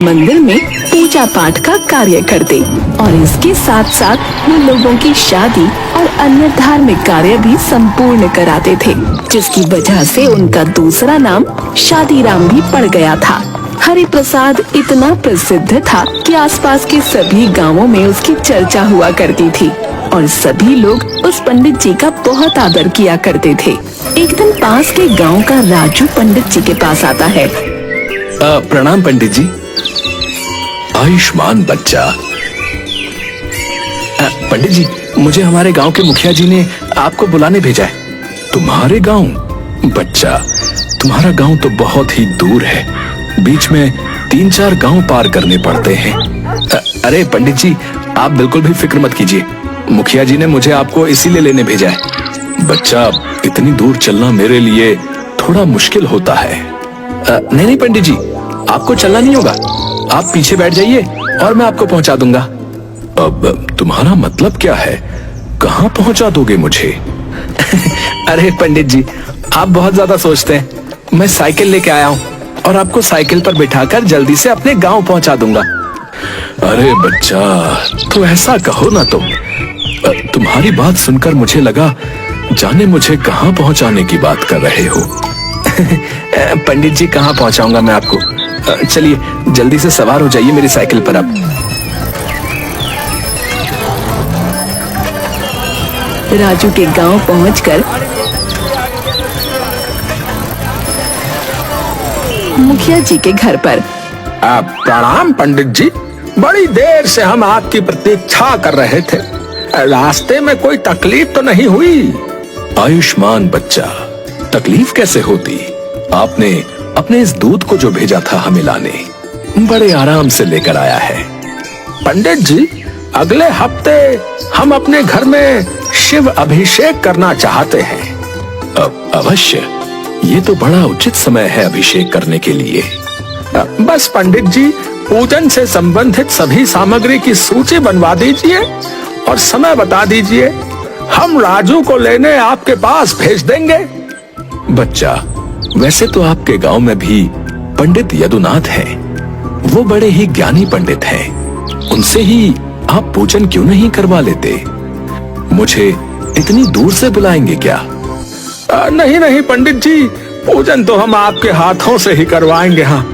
मंदिर में पूजा पाठ का कार्य करते और इसके साथ साथ वो लोगों की शादी और अन्य धार्मिक कार्य भी संपूर्ण कराते थे, जिसकी वजह से उनका दूसरा नाम शादीराम भी पड़ गया था। हरि प्रसाद इतना प्रसिद्ध था कि आसपास के सभी गांवों में उसकी चर्चा हुआ करती थी और सभी लोग उस पंडित जी का बहुत आदर किया करते थे। एक दिन पास के गांव का राजू पंडित जी के पास आता है। प्रणाम पंडित जी। आयुष्मान बच्चा। पंडित जी, मुझे हमारे गांव के मुखिया जी ने आपको बुलाने भेजा है। तुम्हारे गांव? बच्चा, तुम्हारा गांव तो बहुत ही दूर है, बीच में 3-4 गांव पार करने पड़ते हैं। अरे पंडित जी, आप बिल्कुल भी फिक्र मत कीजिए, मुखिया जी ने मुझे आपको इसीलिए लेने भेजा है। बच्चा, इतनी दूर चलना मेरे लिए थोड़ा मुश्किल होता है। नहीं पंडित जी, आपको चलना नहीं होगा, आप पीछे बैठ जाइए और मैं आपको पहुंचा दूंगा। अब तुम्हारा मतलब क्या है, कहाँ पहुंचा दोगे मुझे? अरे पंडित जी, आप बहुत ज्यादा सोचते हैं। मैं साइकिल लेके आया हूँ और आपको साइकिल पर बिठाकर जल्दी से अपने गांव पहुंचा दूंगा। अरे बच्चा, तो ऐसा कहो ना तुम। तुम्हारी बात सुनकर मुझे लगा जाने मुझे कहाँ पहुंचाने की बात कर रहे हो। पंडित जी, कहाँ पहुंचाऊंगा मैं आपको? चलिए जल्दी से सवार हो जाइए मेरी साइकिल पर। अब राजू के गांव पहुंचकर मुखिया जी के घर पर। प्रणाम पंडित जी, बड़ी देर से हम आपकी प्रतीक्षा कर रहे थे, रास्ते में कोई तकलीफ तो नहीं हुई? आयुष्मान बच्चा, तकलीफ कैसे होती? आपने अपने इस दूध को जो भेजा था हमें लाने, बड़े आराम से लेकर आया है। पंडित जी, अगले हफ्ते हम अपने घर में शिव अभिषेक करना चाहते हैं। अवश्य, ये तो बड़ा उचित समय है अभिषेक करने के लिए। बस पंडित जी, पूजन से संबंधित सभी सामग्री की सूची बनवा दीजिए और समय बता दीजिए, हम राजू को लेने आपके पास भेज देंगे। बच्चा, वैसे तो आपके गांव में भी पंडित यदुनाथ हैं, वो बड़े ही ज्ञानी पंडित हैं, उनसे ही आप पूजन क्यों नहीं करवा लेते? मुझे इतनी दूर से बुलाएंगे क्या? नहीं पंडित जी, पूजन तो हम आपके हाथों से ही करवाएंगे। हाँ,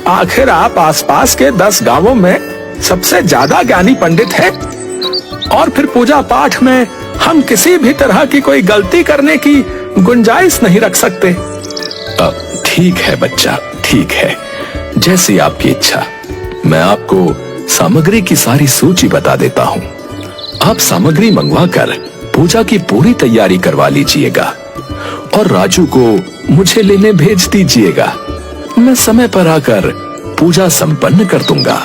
आखिर आप आसपास के 10 गांवों में सबसे ज्यादा ज्ञानी पंडित हैं और फिर पूजा पाठ में हम किसी भी तरह की कोई गलती करने की गुंजाइश नहीं रख सकते। ठीक है बच्चा, ठीक है, जैसी आपकी इच्छा। मैं आपको सामग्री की सारी सूची बता देता हूँ। आप सामग्री मंगवा कर पूजा की पूरी तैयारी करवा लीजिएगा और राजू को मुझे लेने भेज दीजिएगा। मैं समय पर आकर पूजा संपन्न कर दूंगा।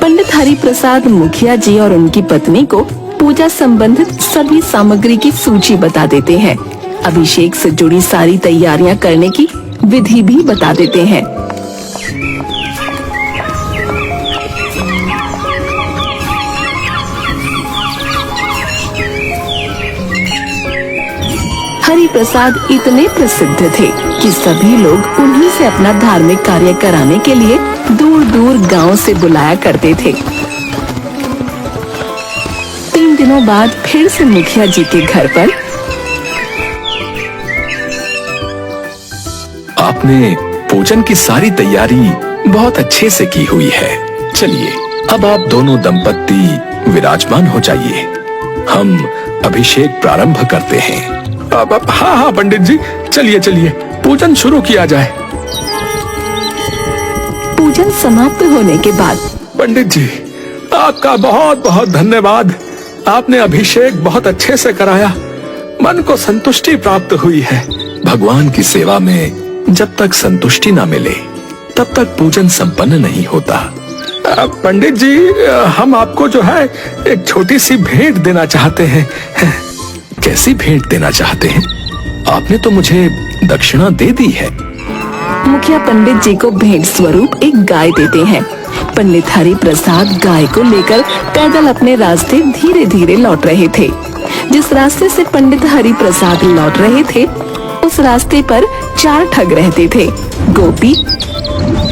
पंडित हरि प्रसाद मुखिया जी और उनकी पत्नी को पूजा संबंधित सभी सामग्री की सूची बता देते हैं। अभिषेक से जुड़ी सारी तैयारियां करने की विधि भी बता देते हैं। हरि प्रसाद इतने प्रसिद्ध थे कि सभी लोग उन्हीं से अपना धार्मिक कार्य कराने के लिए दूर दूर गांव से बुलाया करते थे। 3 दिनों बाद फिर से मुखिया जी के घर पर आपने पूजन की सारी तैयारी बहुत अच्छे से की हुई है। चलिए अब आप दोनों दंपत्ति विराजमान हो जाइए, हम अभिषेक प्रारंभ करते हैं। हाँ पंडित जी, चलिए चलिए पूजन शुरू किया जाए। पूजन समाप्त होने के बाद पंडित जी, आपका बहुत बहुत धन्यवाद। आपने अभिषेक बहुत अच्छे से कराया, मन को संतुष्टि प्राप्त हुई है। भगवान की सेवा में जब तक संतुष्टि ना मिले तब तक पूजन संपन्न नहीं होता। पंडित जी, हम आपको जो है एक छोटी सी भेंट देना चाहते हैं। कैसी भेंट देना चाहते हैं? आपने तो मुझे दक्षिणा दे दी है। मुखिया पंडित जी को भेंट स्वरूप एक गाय देते हैं। पंडित हरि प्रसाद गाय को लेकर पैदल अपने रास्ते धीरे धीरे लौट रहे थे। जिस रास्ते से पंडित हरि प्रसाद लौट रहे थे, उस रास्ते पर 4 ठग रहते थे, गोपी,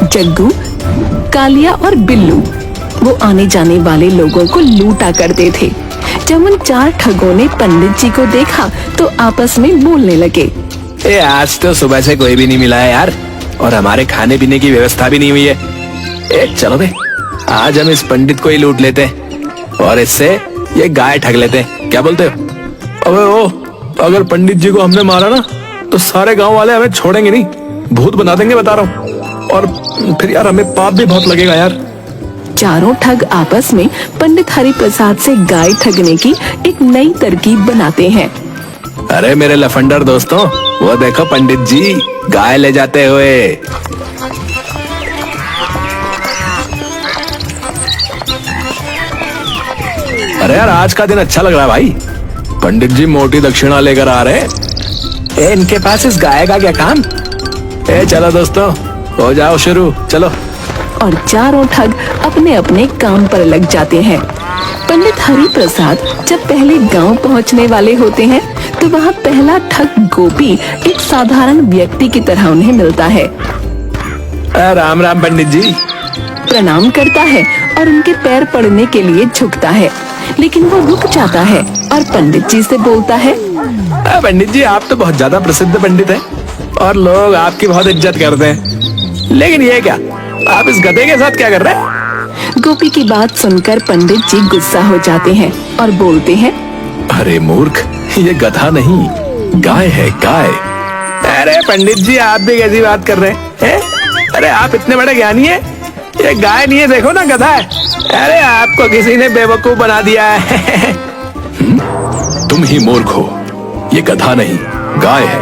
जग्गू, कालिया और बिल्लू। वो आने जाने वाले लोगों को लूटा करते थे। जब उन 4 ठगों ने पंडित जी को देखा तो आपस में बोलने लगे, आज तो सुबह से कोई भी नहीं मिला है यार, और हमारे खाने पीने की व्यवस्था भी नहीं हुई है। चलो बे, आज हम इस पंडित को ही लूट लेते हैं और इससे ये गाय ठग लेते हैं। क्या बोलते हो? अबे ओ, अगर पंडित जी को हमने मारा ना तो सारे गांव वाले हमें छोड़ेंगे नहीं, भूत बना देंगे, बता रहा हूँ। और फिर यार हमें पाप भी बहुत लगेगा यार। चारों ठग आपस में पंडित हरि प्रसाद से गाय ठगने की एक नई तरकीब बनाते हैं। अरे मेरे लफंडर दोस्तों, वो देखो पंडित जी गाय ले जाते हुए। अरे यार आज का दिन अच्छा लग रहा है भाई, पंडित जी मोटी दक्षिणा लेकर आ रहे हैं। इनके पास इस गाय का क्या काम? चलो दोस्तों, हो जाओ शुरू, चलो। और चारों ठग अपने अपने काम पर लग जाते हैं। पंडित हरि प्रसाद जब पहले गांव पहुंचने वाले होते हैं तो वहाँ पहला ठग गोपी एक साधारण व्यक्ति की तरह उन्हें मिलता है। राम राम पंडित जी। प्रणाम करता है और उनके पैर पड़ने के लिए झुकता है, लेकिन वो रुक जाता है और पंडित जी से बोलता है, पंडित जी आप तो बहुत ज्यादा प्रसिद्ध पंडित हैं और लोग आपकी बहुत इज्जत करते हैं, लेकिन ये क्या, आप इस गधे के साथ क्या कर रहे हैं? गोपी की बात सुनकर पंडित जी गुस्सा हो जाते हैं और बोलते हैं, अरे मूर्ख, ये गधा नहीं, गाय है, गाय। अरे पंडित जी आप भी कैसी बात कर रहे हैं? अरे आप इतने बड़े ज्ञानी हैं, ये गाय नहीं है, देखो ना गधा है। अरे आपको किसी ने बेवकूफ बना दिया है। तुम ही मूर्ख हो, ये गधा नहीं गाय है।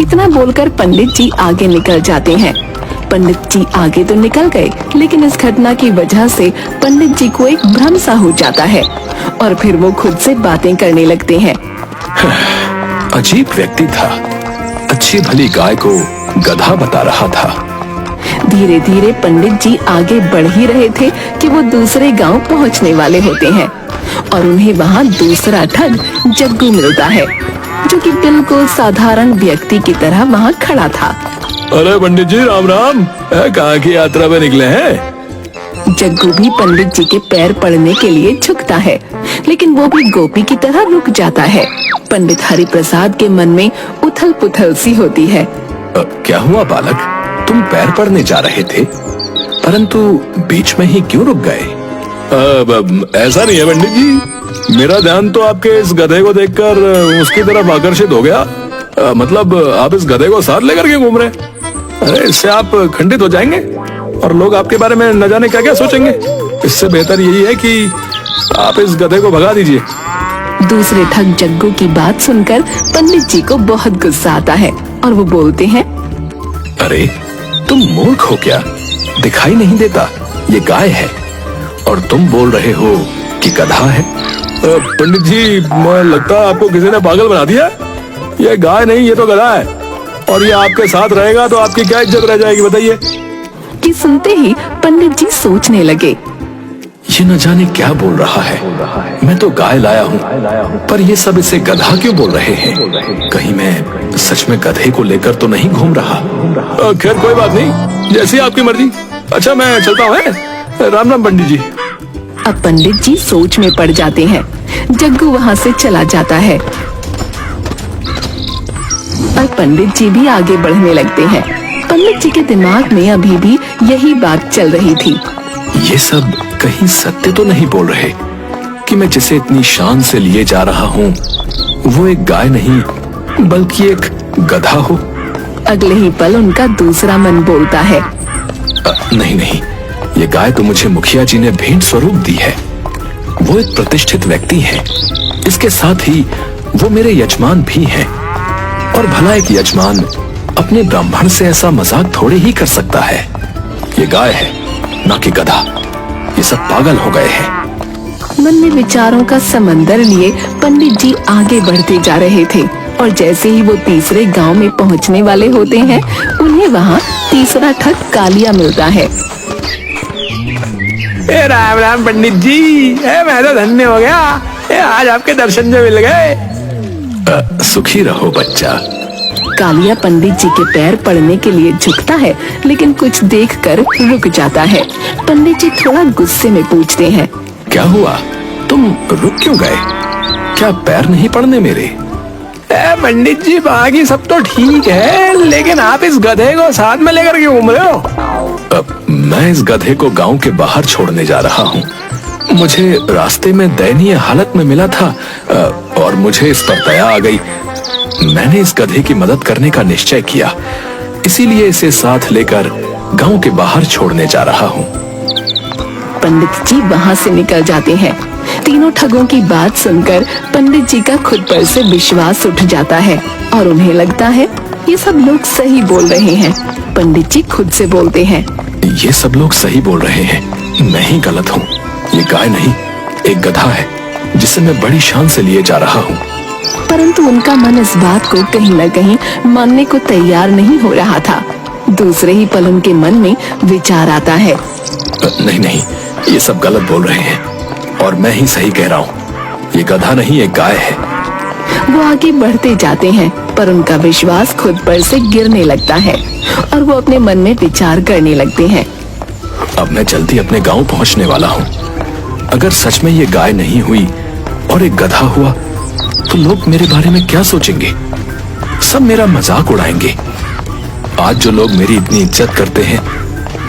इतना बोलकर पंडित जी आगे निकल जाते हैं। पंडित जी आगे तो निकल गए, लेकिन इस घटना की वजह से पंडित जी को एक भ्रम सा हो जाता है और फिर वो खुद से बातें करने लगते हैं। अजीब व्यक्ति था, अच्छी भली गाय को गधा बता रहा था। धीरे धीरे पंडित जी आगे बढ़ ही रहे थे कि वो दूसरे गांव पहुंचने वाले होते हैं और उन्हें वहां दूसरा ठग जग्गू मिलता है, जो कि बिल्कुल साधारण व्यक्ति की तरह वहां खड़ा था। अरे पंडित जी राम राम, कहाँ की यात्रा पे निकले हैं? जग्गू भी पंडित जी के पैर पड़ने के लिए झुकता है, लेकिन वो भी गोपी की तरह रुक जाता है। पंडित हरि प्रसाद के मन में उथल पुथल सी होती है। क्या हुआ बालक, तुम पैर पड़ने जा रहे थे, परंतु बीच में ही क्यों रुक गए? ऐसा नहीं है पंडित जी, मेरा ध्यान तो आपके इस गधे को देखकर उसकी तरफ आकर्षित हो गया। मतलब आप इस गधे को साथ लेकर के घूम रहे? अरे इससे आप खंडित हो जाएंगे और लोग आपके बारे में न जाने क्या क्या सोचेंगे। इससे बेहतर यही है कि आप इस गधे को भगा दीजिए। दूसरे ठग जग्गू की बात सुनकर पंडित जी को बहुत गुस्सा आता है और वो बोलते हैं, अरे तुम मूर्ख हो क्या, दिखाई नहीं देता ये गाय है और तुम बोल रहे हो कि गधा है? पंडित जी लगता है आपको किसी ने पागल बना दिया। ये गाय नहीं, ये तो गधा है और ये आपके साथ रहेगा तो आपकी क्या इज्जत रह जाएगी बताइए। कि सुनते ही पंडित जी सोचने लगे, ये न जाने क्या बोल रहा है, मैं तो गाय लाया हूँ, पर ये सब इसे गधा क्यों बोल रहे हैं? कहीं मैं सच में गधे को लेकर तो नहीं घूम रहा। खैर कोई बात नहीं, जैसी आपकी मर्जी। अच्छा मैं चलता हूँ। राम राम पंडित जी। अब पंडित जी सोच में पड़ जाते हैं। जग्गू वहाँ से चला जाता है और पंडित जी भी आगे बढ़ने लगते हैं। पंडित जी के दिमाग में अभी भी यही बात चल रही थी। ये सब कहीं सत्य तो नहीं बोल रहे कि मैं जिसे इतनी शान से लिए जा रहा हूँ वो एक गाय नहीं बल्कि एक गधा हो। अगले ही पल उनका दूसरा मन बोलता है, नहीं नहीं, ये गाय तो मुझे मुखिया जी ने भेंट स्वरूप दी है। वो एक प्रतिष्ठित व्यक्ति है, इसके साथ ही वो मेरे यजमान भी हैं। और भला एक यजमान अपने ब्राह्मण से ऐसा मजाक थोड़े ही कर सकता है। ये गाय है ना कि गधा। ये सब पागल हो गए हैं। मन में विचारों का समंदर लिए पंडित जी आगे बढ़ते जा रहे थे और जैसे ही वो तीसरे गांव में पहुंचने वाले होते हैं, उन्हें वहां तीसरा ठग कालिया मिलता है। राम राम पंडित जी, मैं तो धन्य हो गया, आज आपके दर्शन जो मिल गए। सुखी रहो बच्चा। कालिया पंडित जी के पैर पड़ने के लिए झुकता है, लेकिन कुछ देखकर रुक जाता है। पंडित जी थोड़ा गुस्से में पूछते हैं, क्या हुआ, तुम रुक क्यों गए? क्या पैर नहीं पड़ने मेरे? पंडित जी बाकी सब तो ठीक है, लेकिन आप इस गधे को साथ में लेकर क्यों घूम रहे हो? मैं इस गधे को गांव के बाहर छोड़ने जा रहा हूँ। मुझे रास्ते में दयनीय हालत में मिला था और मुझे इस पर दया आ गई। मैंने इस गधे की मदद करने का निश्चय किया, इसीलिए इसे साथ लेकर गांव के बाहर छोड़ने जा रहा हूँ। पंडित जी वहाँ से निकल जाते हैं। तीनों ठगों की बात सुनकर पंडित जी का खुद पर से विश्वास उठ जाता है और उन्हें लगता है ये सब लोग सही बोल रहे हैं। पंडित जी खुद से बोलते हैं, ये सब लोग सही बोल रहे हैं, मैं ही गलत हूँ। ये गाय नहीं, एक गधा है जिसे मैं बड़ी शान से लिए जा रहा हूँ। परंतु उनका मन इस बात को कहीं न कहीं मानने को तैयार नहीं हो रहा था। दूसरे ही पल उनके मन में विचार आता है, नहीं नहीं, ये सब गलत बोल रहे हैं और मैं ही सही कह रहा हूँ। ये गधा नहीं, एक गाय है। वो आगे बढ़ते जाते हैं, पर उनका विश्वास खुद पर से गिरने लगता है और वो अपने मन में विचार करने लगते हैं। अब मैं जल्दी अपने गांव पहुंचने वाला हूँ। अगर सच में ये गाय नहीं हुई और एक गधा हुआ तो लोग मेरे बारे में क्या सोचेंगे? सब मेरा मजाक उड़ाएंगे। आज जो लोग मेरी इतनी इज्जत करते हैं,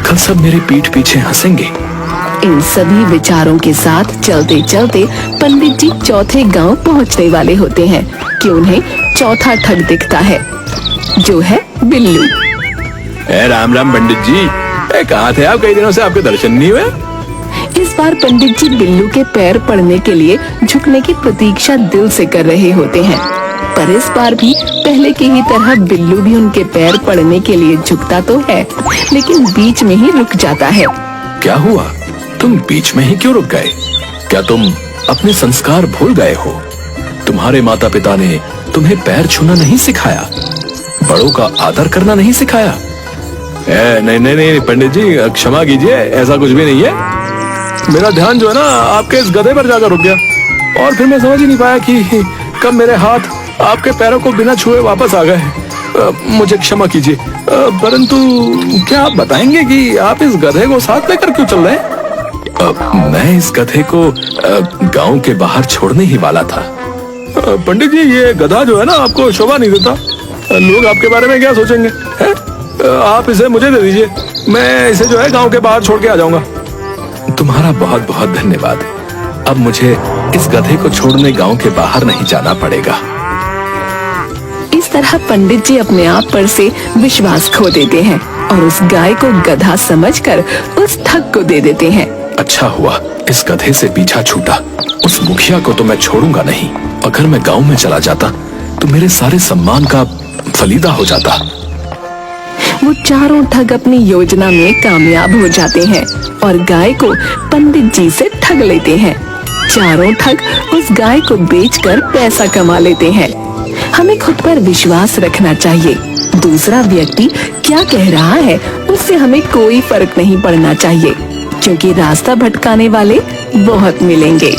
कल सब मेरे पीठ पीछे हंसेंगे। इन सभी विचारों के साथ चलते चलते पंडित जी चौथे गांव पहुंचने वाले होते हैं कि उन्हें चौथा ठग दिखता है, जो है बिल्लू। राम राम पंडित जी, कहाँ थे आप? कई दिनों से आपके दर्शन नहीं हुए। इस बार पंडित जी बिल्लू के पैर पड़ने के लिए झुकने की प्रतीक्षा दिल से कर रहे होते हैं, पर इस बार भी पहले की ही तरह बिल्लू भी उनके पैर पड़ने के लिए झुकता तो है, लेकिन बीच में ही रुक जाता है। क्या हुआ, तुम बीच में ही क्यों रुक गए? क्या तुम अपने संस्कार भूल गए हो? तुम्हारे माता पिता ने तुम्हें पैर छूना नहीं सिखाया, बड़ों का आदर करना नहीं सिखाया? नहीं नहीं नहीं पंडित जी, क्षमा कीजिए, ऐसा कुछ भी नहीं है। मेरा ध्यान जो है ना आपके इस गधे पर जाकर रुक गया और फिर मैं समझ ही नहीं पाया कि कब मेरे हाथ आपके पैरों को बिना छुए वापस आ गए। मुझे क्षमा कीजिए, परंतु क्या आप बताएंगे कि आप इस गधे को साथ लेकर क्यों चल रहे हैं? मैं इस गधे को गांव के बाहर छोड़ने ही वाला था। पंडित जी, ये गधा जो है ना आपको शोभा नहीं देता। लोग आपके बारे में क्या सोचेंगे? है? आप इसे मुझे दे दीजिए, मैं इसे जो है गांव के बाहर छोड़ के आ जाऊंगा। तुम्हारा बहुत बहुत धन्यवाद। अब मुझे इस गधे को छोड़ने गांव के बाहर नहीं जाना पड़ेगा। इस तरह पंडित जी अपने आप पर से विश्वास खो देते हैं और उस गाय को गधा समझकर उस ठग को दे देते हैं। अच्छा हुआ इस गधे से पीछा छूटा। उस मुखिया को तो मैं छोड़ूंगा नहीं। अगर मैं गांव में चला जाता तो मेरे सारे सम्मान का फलीदा हो जाता। वो चारों ठग अपनी योजना में कामयाब हो जाते हैं और गाय को पंडित जी से ठग लेते हैं। चारों ठग उस गाय को बेचकर पैसा कमा लेते हैं। हमें खुद पर विश्वास रखना चाहिए। दूसरा व्यक्ति क्या कह रहा है उससे हमें कोई फर्क नहीं पड़ना चाहिए, क्योंकि रास्ता भटकाने वाले बहुत मिलेंगे।